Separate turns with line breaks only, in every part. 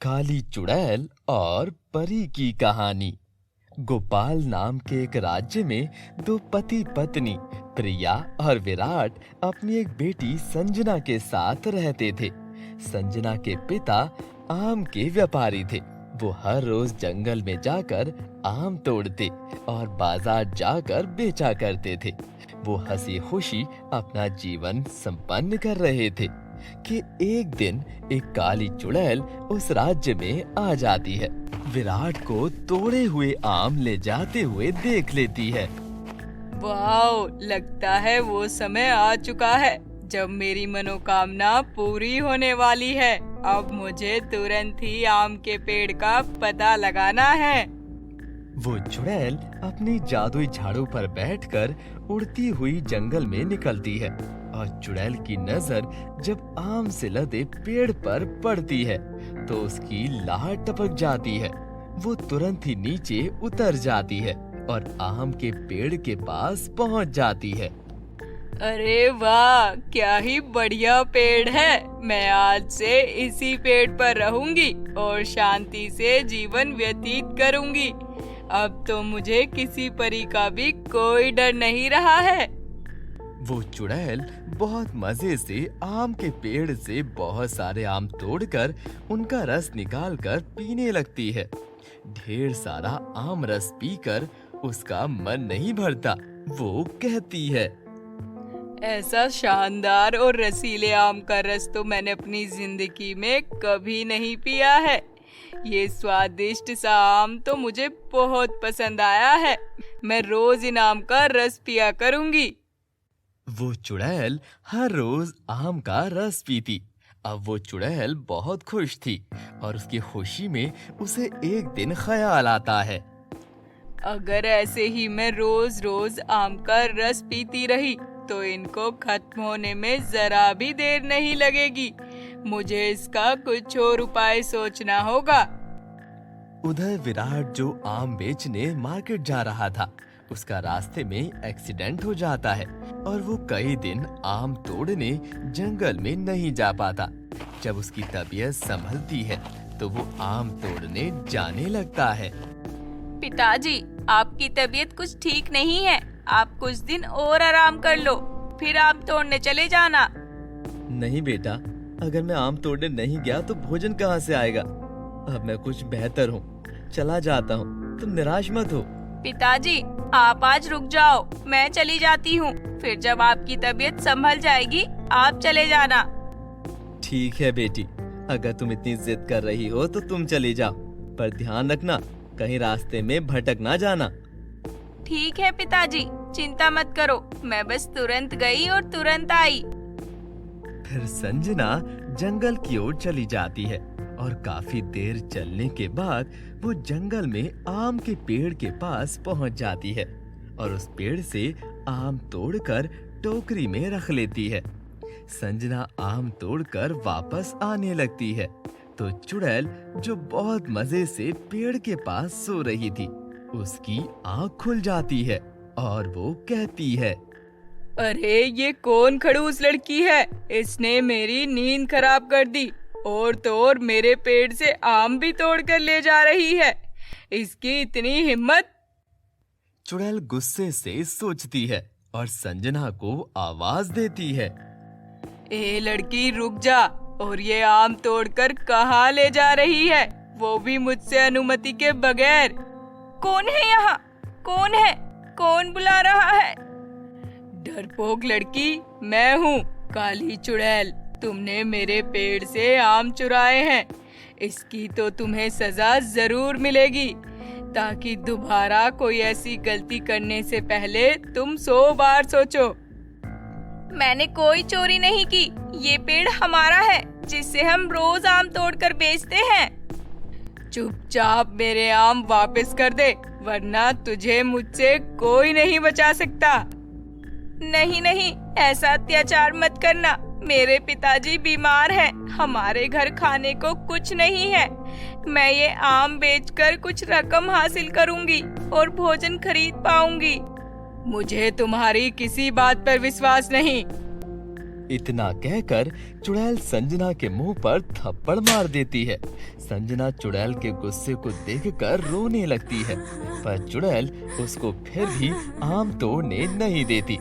काली चुड़ैल और परी की कहानी। गोपाल नाम के एक राज्य में दो पति पत्नी प्रिया और विराट अपनी एक बेटी संजना के साथ रहते थे। संजना के पिता आम के व्यापारी थे। वो हर रोज जंगल में जाकर आम तोड़ते और बाजार जाकर बेचा करते थे। वो हंसी खुशी अपना जीवन संपन्न कर रहे थे कि एक दिन एक काली चुड़ैल उस राज्य में आ जाती है। विराट को तोड़े हुए आम ले जाते हुए देख लेती है।
वाओ, लगता है वो समय आ चुका है जब मेरी मनोकामना पूरी होने वाली है। अब मुझे तुरंत ही आम के पेड़ का पता लगाना है।
वो चुड़ैल अपनी जादुई झाड़ू पर बैठकर उड़ती हुई जंगल में निकलती है और चुड़ैल की नजर जब आम से लदे पेड़ पर पड़ती है तो उसकी लार टपक जाती है। वो तुरंत ही नीचे उतर जाती है और आम के पेड़ के पास पहुंच जाती है।
अरे वाह, क्या ही बढ़िया पेड़ है। मैं आज से इसी पेड़ पर रहूंगी और शांति से जीवन व्यतीत करूंगी। अब तो मुझे किसी परी का भी कोई डर नहीं रहा है।
वो चुड़ैल बहुत मजे से आम के पेड़ से बहुत सारे आम तोड़कर उनका रस निकालकर पीने लगती है। ढेर सारा आम रस पीकर उसका मन नहीं भरता। वो कहती है,
ऐसा शानदार और रसीले आम का रस तो मैंने अपनी जिंदगी में कभी नहीं पिया है। ये स्वादिष्ट सा आम तो मुझे बहुत पसंद आया है। मैं रोज इन आम का रस पिया करूंगी।
वो चुड़ैल हर रोज आम का रस पीती। अब वो चुड़ैल बहुत खुश थी और उसकी खुशी में उसे एक दिन ख्याल आता है,
अगर ऐसे ही मैं रोज रोज आम का रस पीती रही तो इनको खत्म होने में जरा भी देर नहीं लगेगी। मुझे इसका कुछ और उपाय सोचना होगा।
उधर विराट जो आम बेचने मार्केट जा रहा था, उसका रास्ते में एक्सीडेंट हो जाता है और वो कई दिन आम तोड़ने जंगल में नहीं जा पाता। जब उसकी तबीयत संभलती है तो वो आम तोड़ने जाने लगता है।
पिताजी, आपकी तबीयत कुछ ठीक नहीं है। आप कुछ दिन और आराम कर लो, फिर आम तोड़ने चले जाना।
नहीं बेटा, अगर मैं आम तोड़ने नहीं गया तो भोजन कहाँ से आएगा। अब मैं कुछ बेहतर हूँ, चला जाता हूँ, तुम निराश मत हो।
पिताजी, आप आज रुक जाओ, मैं चली जाती हूँ। फिर जब आपकी तबीयत संभल जाएगी आप चले जाना।
ठीक है बेटी, अगर तुम इतनी जिद कर रही हो तो तुम चली जाओ, पर ध्यान रखना कहीं रास्ते में भटक ना जाना।
ठीक है पिताजी, चिंता मत करो, मैं बस तुरंत गई और तुरंत आई।
फिर संजना जंगल की ओर चली जाती है और काफी देर चलने के बाद वो जंगल में आम के पेड़ के पास पहुंच जाती है और उस पेड़ से आम तोड़कर टोकरी में रख लेती है। संजना आम तोड़कर वापस आने लगती है तो चुड़ैल, जो बहुत मजे से पेड़ के पास सो रही थी, उसकी आँख खुल जाती है और वो कहती है,
अरे ये कौन खड़ूस लड़की है। इसने मेरी नींद खराब कर दी और तो और मेरे पेड़ से आम भी तोड़ कर ले जा रही है। इसकी इतनी हिम्मत।
चुड़ैल गुस्से से सोचती है और संजना को आवाज देती है,
ए लड़की, रुक जा और ये आम तोड़कर कहाँ ले जा रही है, वो भी मुझसे अनुमति के बगैर। कौन है यहाँ? कौन है? कौन बुला रहा है? डरपोक लड़की, मैं हूँ काली चुड़ैल। तुमने मेरे पेड़ से आम चुराए हैं। इसकी तो तुम्हें सजा जरूर मिलेगी, ताकि दोबारा कोई ऐसी गलती करने से पहले तुम 100 बार सोचो। मैंने कोई चोरी नहीं की। ये पेड़ हमारा है, जिससे हम रोज आम तोड़कर बेचते हैं। चुपचाप मेरे आम वापस कर दे, वरना तुझे मुझसे कोई नहीं बचा सकता। नहीं नहीं, ऐसा अत्याचार मत करना। मेरे पिताजी बीमार हैं, हमारे घर खाने को कुछ नहीं है। मैं ये आम बेचकर कुछ रकम हासिल करूंगी और भोजन खरीद पाऊंगी। मुझे तुम्हारी किसी बात पर विश्वास नहीं।
इतना कहकर चुड़ैल संजना के मुंह पर थप्पड़ मार देती है। संजना चुड़ैल के गुस्से को देखकर रोने लगती है, पर चुड़ैल उसको फिर भी आम तोड़ने नहीं देती।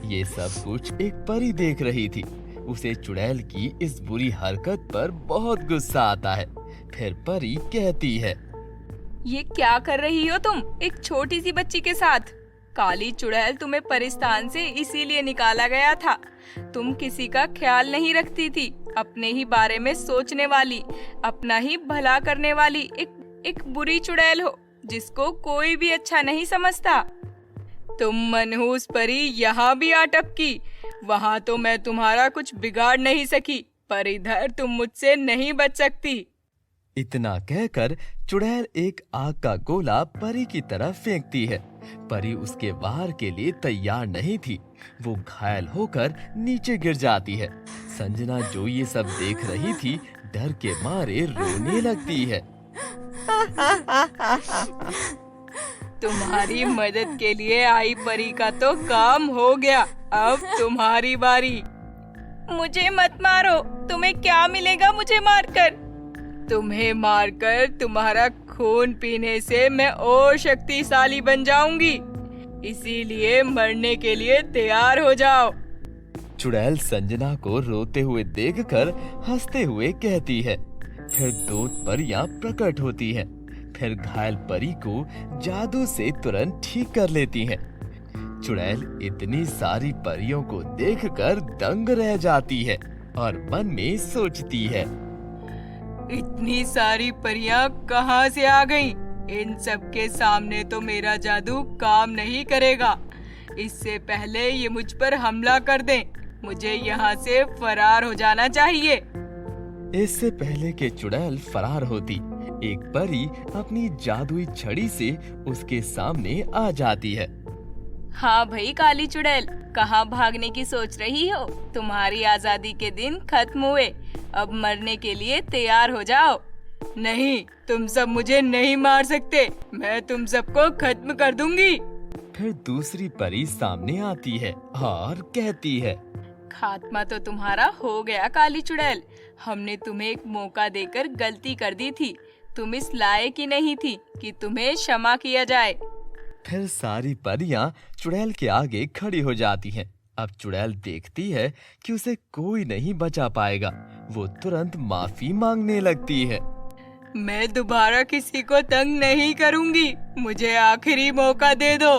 ये सब कुछ एक परी देख रही थी। उसे चुड़ैल की इस बुरी हरकत पर बहुत गुस्सा आता है। फिर परी कहती है,
ये क्या कर रही हो तुम एक छोटी सी बच्ची के साथ? काली चुड़ैल तुम्हें परिस्तान से इसीलिए निकाला गया था। तुम किसी का ख्याल नहीं रखती थी, अपने ही बारे में सोचने वाली, अपना ही भला करने वाली एक बुरी चुड़ैल हो जिसको कोई भी अच्छा नहीं समझता। तुम मनहूस परी यहाँ भी आ टपकी। वहाँ तो मैं तुम्हारा कुछ बिगाड़ नहीं सकी, पर इधर तुम मुझसे नहीं बच सकती।
इतना कहकर चुड़ैल एक आग का गोला परी की तरफ फेंकती है। परी उसके वार के लिए तैयार नहीं थी। वो घायल होकर नीचे गिर जाती है। संजना जो ये सब देख रही थी, डर के मारे रोने लगती है।
तुम्हारी मदद के लिए आई परी का तो काम हो गया, अब तुम्हारी बारी। मुझे मत मारो, तुम्हें क्या मिलेगा मुझे मारकर? तुम्हें मारकर तुम्हारा खून पीने से मैं और शक्तिशाली बन जाऊंगी, इसीलिए मरने के लिए तैयार हो जाओ।
चुड़ैल संजना को रोते हुए देखकर हंसते हुए कहती है। फिर दो परियां प्रकट होती हैं। फिर घायल परी को जादू से तुरंत ठीक कर लेती हैं। चुड़ैल इतनी सारी परियों को देखकर दंग रह जाती है और मन में सोचती है,
इतनी सारी परियां कहाँ से आ गईं? इन सब के सामने तो मेरा जादू काम नहीं करेगा। इससे पहले ये मुझ पर हमला कर दें, मुझे यहाँ से फरार हो जाना चाहिए।
इससे पहले कि चुड़ैल फरार होती, एक परी अपनी जादुई छड़ी से उसके सामने आ जाती है।
हाँ भाई काली चुड़ैल, कहाँ भागने की सोच रही हो? तुम्हारी आजादी के दिन खत्म हुए, अब मरने के लिए तैयार हो जाओ। नहीं, तुम सब मुझे नहीं मार सकते, मैं तुम सबको खत्म कर दूंगी।
फिर दूसरी परी सामने आती है और कहती है,
खात्मा तो तुम्हारा हो गया काली चुड़ैल। हमने तुम्हें एक मौका देकर गलती कर दी थी। तुम इस लायक ही नहीं थी कि तुम्हें क्षमा किया जाए।
फिर सारी परियां चुड़ैल के आगे खड़ी हो जाती हैं। अब चुड़ैल देखती है कि उसे कोई नहीं बचा पाएगा। वो तुरंत माफी मांगने लगती है।
मैं दोबारा किसी को तंग नहीं करूंगी, मुझे आखिरी मौका दे दो।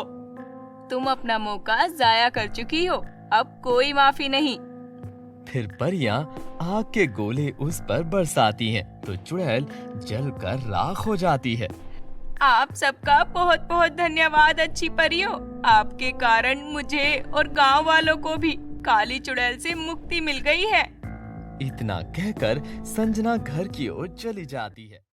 तुम अपना मौका जाया कर चुकी हो, अब कोई माफी नहीं।
फिर परियां आग के गोले उस पर बरसाती हैं, तो चुड़ैल जलकर राख हो जाती है।
आप सबका बहुत बहुत धन्यवाद अच्छी परियों। आपके कारण मुझे और गांव वालों को भी काली चुड़ैल से मुक्ति मिल गई है।
इतना कहकर संजना घर की ओर चली जाती है।